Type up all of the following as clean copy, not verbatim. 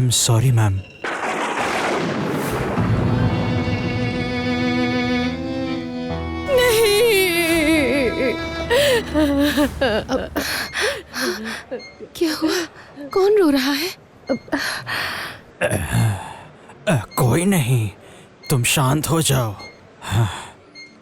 Am sorry ma'am. क्या हुआ? कौन रो रहा है? कोई नहीं, तुम शांत हो जाओ।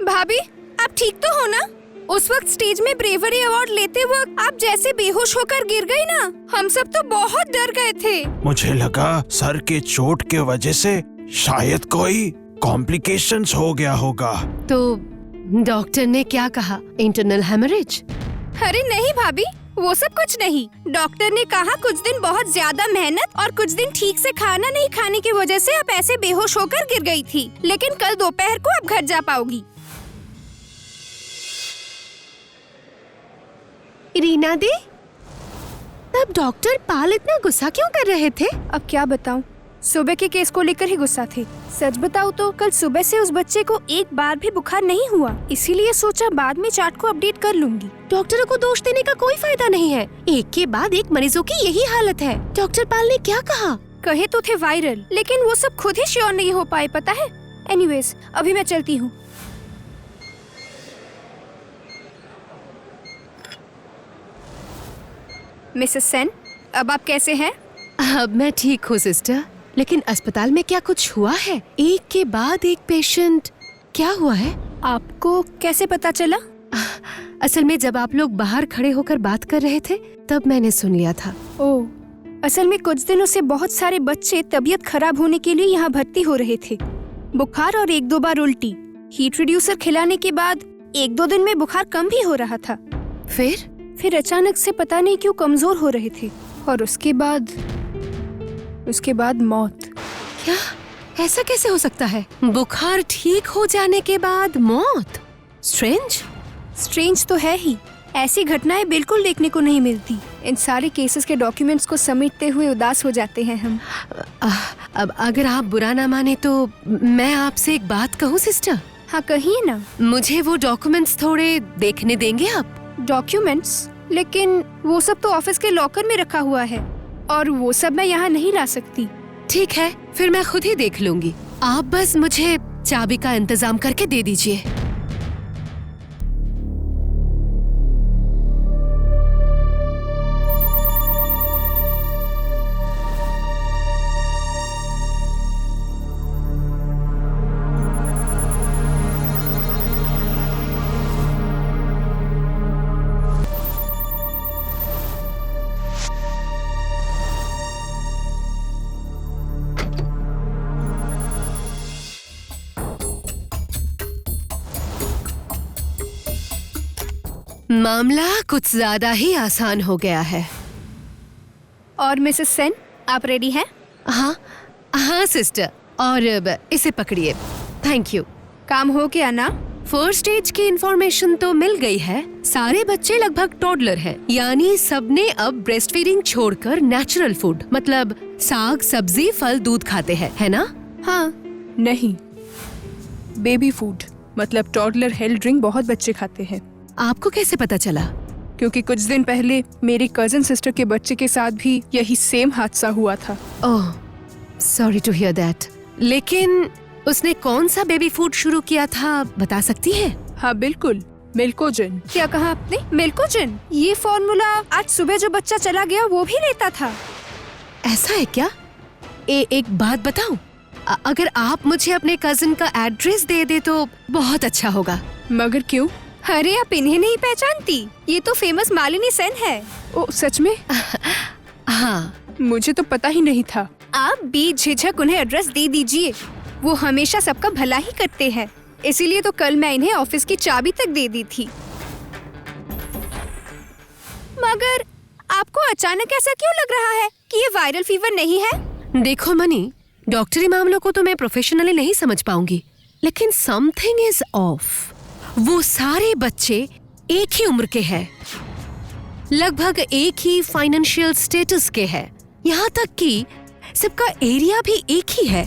भाभी, आप ठीक तो हो ना? उस वक्त स्टेज में ब्रेवरी अवार्ड लेते वक्त आप जैसे बेहोश होकर गिर गई ना, हम सब तो बहुत डर गए थे। मुझे लगा सर के चोट के वजह से शायद कोई कॉम्प्लिकेशंस हो गया होगा। तो डॉक्टर ने क्या कहा? Internal haemorrhage? अरे नहीं भाभी, वो सब कुछ नहीं। डॉक्टर ने कहा कुछ दिन बहुत ज्यादा मेहनत और कुछ दिन ठीक से खाना नहीं खाने की वजह से आप ऐसे बेहोश होकर गिर गई थी, लेकिन कल दोपहर को आप घर जा पाओगी। रीना दी, तब डॉक्टर पाल इतना गुस्सा क्यों कर रहे थे? अब क्या बताऊं, सुबह के केस को लेकर ही गुस्सा थे। सच बताऊं तो कल सुबह से उस बच्चे को एक बार भी बुखार नहीं हुआ, इसीलिए सोचा बाद में चार्ट को अपडेट कर लूंगी। डॉक्टरों को दोष देने का कोई फायदा नहीं है, एक के बाद एक मरीजों की यही हालत है। डॉक्टर पाल ने क्या कहा? कहे तो थे वायरल, लेकिन वो सब खुद ही श्योर नहीं हो पाए, पता है। एनीवेज, अभी मैं चलती हूँ। मिसेस सेन, अब आप कैसे हैं? अब मैं ठीक हूँ सिस्टर, लेकिन अस्पताल में क्या कुछ हुआ है? एक के बाद एक पेशेंट। क्या हुआ है? आपको कैसे पता चला? असल में जब आप लोग बाहर खड़े होकर बात कर रहे थे तब मैंने सुन लिया था। ओह, असल में कुछ दिनों से बहुत सारे बच्चे तबीयत खराब होने के लिए यहाँ भर्ती हो रहे थे। बुखार और 1-2 बार उल्टी। हीट रिड्यूसर खिलाने के बाद 1-2 दिन में बुखार कम भी हो रहा था। फिर अचानक से पता नहीं क्यों कमजोर हो रहे थे, और उसके बाद मौत। क्या? ऐसा कैसे हो सकता है? बुखार ठीक हो जाने के बाद मौत? स्ट्रेंज तो है ही। ऐसी घटनाएं बिल्कुल देखने को नहीं मिलती। इन सारे केसेस के डॉक्यूमेंट्स को समेटते हुए उदास हो जाते हैं हम। अब अगर आप बुरा ना माने तो मैं आपसे एक बात कहूँ सिस्टर? हाँ, कहिए ना। मुझे वो डॉक्यूमेंट्स थोड़े देखने देंगे आप? डॉक्यूमेंट्स? लेकिन वो सब तो ऑफिस के लॉकर में रखा हुआ है, और वो सब मैं यहाँ नहीं ला सकती। ठीक है, फिर मैं खुद ही देख लूंगी। आप बस मुझे चाबी का इंतजाम करके दे दीजिए। मामला कुछ ज्यादा ही आसान हो गया है। और मिसेस सेन, आप रेडी हैं? हाँ सिस्टर, और इसे पकड़िए। Thank you. काम हो गया ना? फर्स्ट स्टेज की इंफॉर्मेशन तो मिल गई है। सारे बच्चे लगभग टॉडलर हैं, यानी सबने अब ब्रेस्ट फीडिंग छोड़कर नेचुरल फूड मतलब साग, सब्जी, फल, दूध खाते हैं, है ना? हाँ। नहीं, बेबी फूड मतलब टॉडलर हेल्थ ड्रिंक बहुत बच्चे खाते हैं। आपको कैसे पता चला? क्योंकि कुछ दिन पहले मेरी कजन सिस्टर के बच्चे के साथ भी यही सेम हादसा हुआ था। ओह, सॉरी टू हियर दैट। लेकिन उसने कौन सा बेबी फूड शुरू किया था, बता सकती है? हाँ बिल्कुल, मिल्कोजन। क्या कहा आपने? मिल्कोजन? ये फॉर्मूला आज सुबह जो बच्चा चला गया वो भी लेता था। ऐसा है क्या? एक बात बताऊं? अगर आप मुझे अपने कजिन का एड्रेस दे दे तो बहुत अच्छा होगा। मगर क्यों? अरे, आप इन्हें नहीं पहचानती? ये तो फेमस मालिनी सेन है। ओ सच में? हाँ, मुझे तो पता ही नहीं था। आप बेझिझक उन्हें एड्रेस दे दीजिए, वो हमेशा सबका भला ही करते हैं। इसीलिए तो कल मैं इन्हें ऑफिस की चाबी तक दे दी थी। मगर आपको अचानक ऐसा क्यों लग रहा है कि ये वायरल फीवर नहीं है? देखो मनी, डॉक्टरी मामलों को तो मैं प्रोफेशनली नहीं समझ पाऊंगी, लेकिन समथिंग इज ऑफ। वो सारे बच्चे एक ही उम्र के हैं, लगभग एक ही फाइनेंशियल स्टेटस के हैं, यहाँ तक कि सबका एरिया भी एक ही है।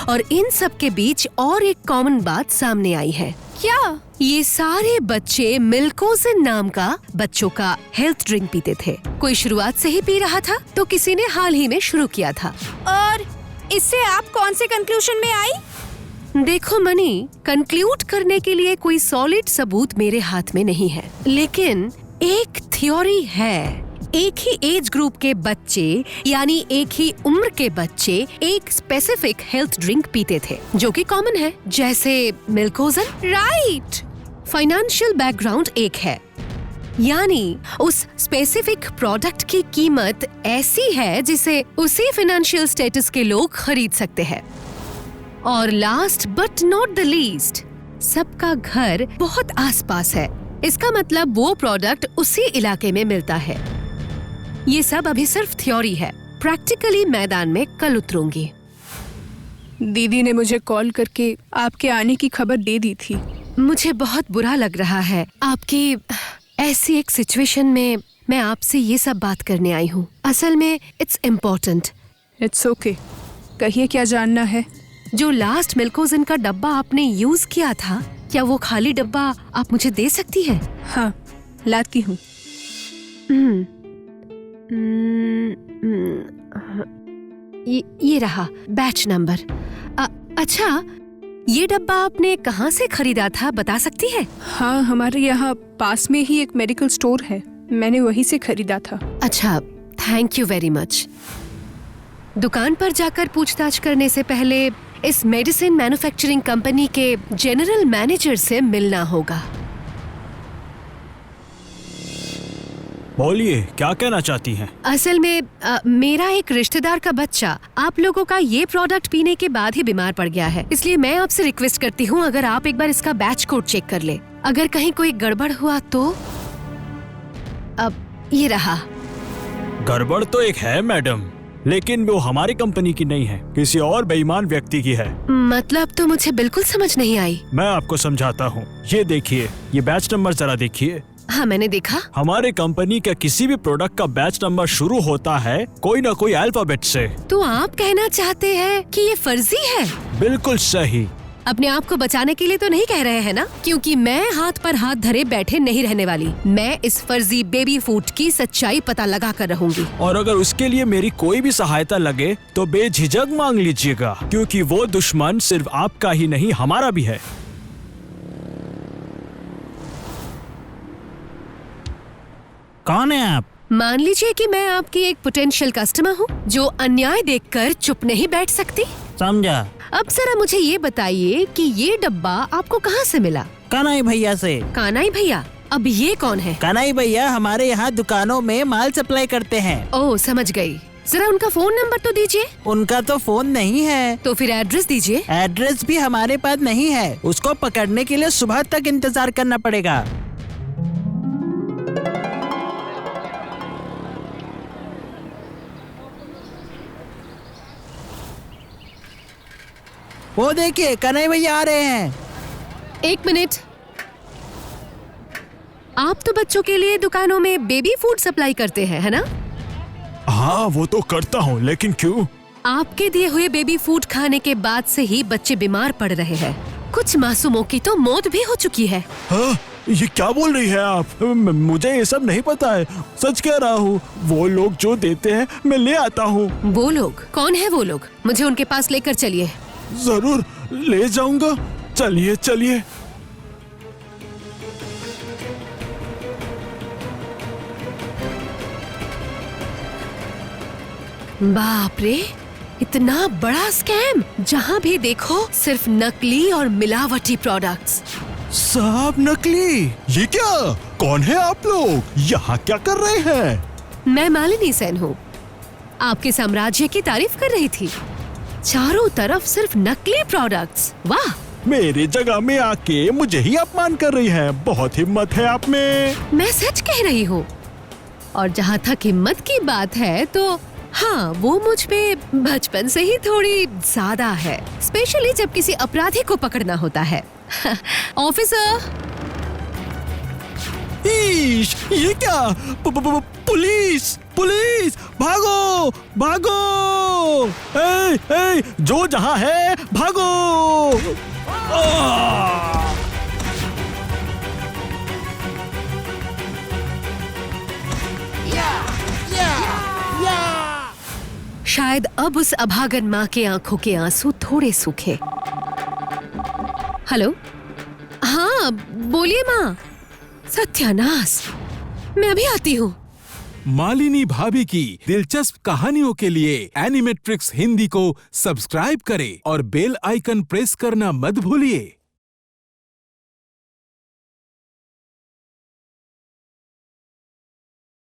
और इन सब के बीच और एक कॉमन बात सामने आई है। क्या? ये सारे बच्चे मिल्कोजिन नाम का बच्चों का हेल्थ ड्रिंक पीते थे। कोई शुरुआत से ही पी रहा था तो किसी ने हाल ही में शुरू किया था। और इससे आप कौन से कंक्लूजन में आई? देखो मनी, कंक्लूड करने के लिए कोई सॉलिड सबूत मेरे हाथ में नहीं है, लेकिन एक थ्योरी है। एक ही एज ग्रुप के बच्चे यानी एक ही उम्र के बच्चे एक स्पेसिफिक हेल्थ ड्रिंक पीते थे जो कि कॉमन है, जैसे मिल्कोजिन। राइट। फाइनेंशियल बैकग्राउंड एक है, यानी उस स्पेसिफिक प्रोडक्ट की कीमत ऐसी है जिसे उसी फाइनेंशियल स्टेटस के लोग खरीद सकते हैं। और last but not the least, सबका घर बहुत आसपास है। इसका मतलब वो प्रोडक्ट उसी इलाके में मिलता है। ये सब अभी सिर्फ थ्योरी है, प्रैक्टिकली मैदान में कल उतरूंगी। दीदी ने मुझे कॉल करके आपके आने की खबर दे दी थी। मुझे बहुत बुरा लग रहा है आपकी ऐसी एक सिचुएशन में मैं आपसे ये सब बात करने आई हूँ। असल में इट्स इम्पोर्टेंट। इट्स ओके, कहिए क्या जानना है। जो लास्ट मिल्कोजिन का डब्बा आपने यूज किया था, क्या वो खाली डब्बा आप मुझे दे सकती है? हाँ, लाती हूँ। ये रहा बैच नंबर। अच्छा, ये डब्बा आपने कहाँ से खरीदा था, बता सकती है? हाँ, हमारे यहाँ पास में ही एक मेडिकल स्टोर है, मैंने वहीं से खरीदा था। अच्छा, थैंक यू वेरी मच। दुकान पर जाकर पूछताछ करने से पहले इस मेडिसिन मैन्युफैक्चरिंग कंपनी के जनरल मैनेजर से मिलना होगा। बोलिए, क्या कहना चाहती हैं? असल में मेरा एक रिश्तेदार का बच्चा आप लोगों का ये प्रोडक्ट पीने के बाद ही बीमार पड़ गया है, इसलिए मैं आपसे रिक्वेस्ट करती हूँ अगर आप एक बार इसका बैच कोड चेक कर ले। अगर कहीं कोई गड़बड़ हुआ तो अब ये रहा। गड़बड़ तो एक है मैडम, लेकिन वो हमारी कंपनी की नहीं है, किसी और बेईमान व्यक्ति की है। मतलब तो मुझे बिल्कुल समझ नहीं आई। मैं आपको समझाता हूँ। ये देखिए, ये बैच नंबर जरा देखिए। हाँ, मैंने देखा। हमारे कंपनी का किसी भी प्रोडक्ट का बैच नंबर शुरू होता है कोई ना कोई अल्फाबेट से। तो आप कहना चाहते हैं कि ये फर्जी है? बिल्कुल सही। अपने आप को बचाने के लिए तो नहीं कह रहे हैं ना? क्योंकि मैं हाथ पर हाथ धरे बैठे नहीं रहने वाली। मैं इस फर्जी बेबी फूड की सच्चाई पता लगा कर रहूंगी। और अगर उसके लिए मेरी कोई भी सहायता लगे तो बेझिझक मांग लीजिएगा, क्योंकि वो दुश्मन सिर्फ आपका ही नहीं हमारा भी है। कौन है आप? मान लीजिए कि मैं आपकी एक पोटेंशियल कस्टमर हूँ जो अन्याय देखकर चुप नहीं बैठ सकती। समझा। अब जरा मुझे ये बताइए कि ये डब्बा आपको कहाँ से मिला? कनाई भैया से। कानाई भैया? अब ये कौन है? कनाई भैया हमारे यहाँ दुकानों में माल सप्लाई करते हैं। ओह, समझ गई। जरा उनका फोन नंबर तो दीजिए। उनका तो फोन नहीं है। तो फिर एड्रेस दीजिए। एड्रेस भी हमारे पास नहीं है, उसको पकड़ने के लिए सुबह तक इंतजार करना पड़ेगा। वो देखिए, कन्हैया भैया आ रहे हैं। एक मिनट, आप तो बच्चों के लिए दुकानों में बेबी फूड सप्लाई करते हैं, है ना? हाँ, वो तो करता हूँ, लेकिन क्यों? आपके दिए हुए बेबी फूड खाने के बाद से ही बच्चे बीमार पड़ रहे हैं। कुछ मासूमों की तो मौत भी हो चुकी है। हाँ, ये क्या बोल रही है आप? मुझे ये सब नहीं पता है, सच कह रहा हूँ। वो लोग जो देते हैं मैं ले आता हूँ। वो लोग कौन है? वो लोग मुझे उनके पास लेकर चलिए। जरूर ले जाऊंगा, चलिए चलिए। बाप रे, इतना बड़ा स्कैम! जहाँ भी देखो सिर्फ नकली और मिलावटी प्रोडक्ट्स। साहब, नकली? ये क्या? कौन है आप लोग? यहाँ क्या कर रहे हैं? मैं मालिनी सेन हूँ, आपके साम्राज्य की तारीफ कर रही थी। चारों तरफ सिर्फ नकली प्रोडक्ट्स। वाह! मेरी जगह में आके मुझे ही अपमान कर रही हैं। बहुत हिम्मत है आप में। मैं सच कह रही हूँ। और जहाँ तक हिम्मत की बात है तो हाँ, वो मुझ पे बचपन से ही थोड़ी ज्यादा है, स्पेशली जब किसी अपराधी को पकड़ना होता है। ऑफिसर, ईश, ये क्या? पुलिस, पुलिस, भागो, भागो! ए, जो जहां है, भागो! शायद अब उस अभागन माँ के आंखों के आंसू थोड़े सूखे। हेलो, हाँ बोलिए माँ। सत्यानाश, मैं अभी आती हूँ। मालिनी भाभी की दिलचस्प कहानियों के लिए एनिमेट्रिक्स हिंदी को सब्सक्राइब करें और बेल आइकन प्रेस करना मत भूलिए।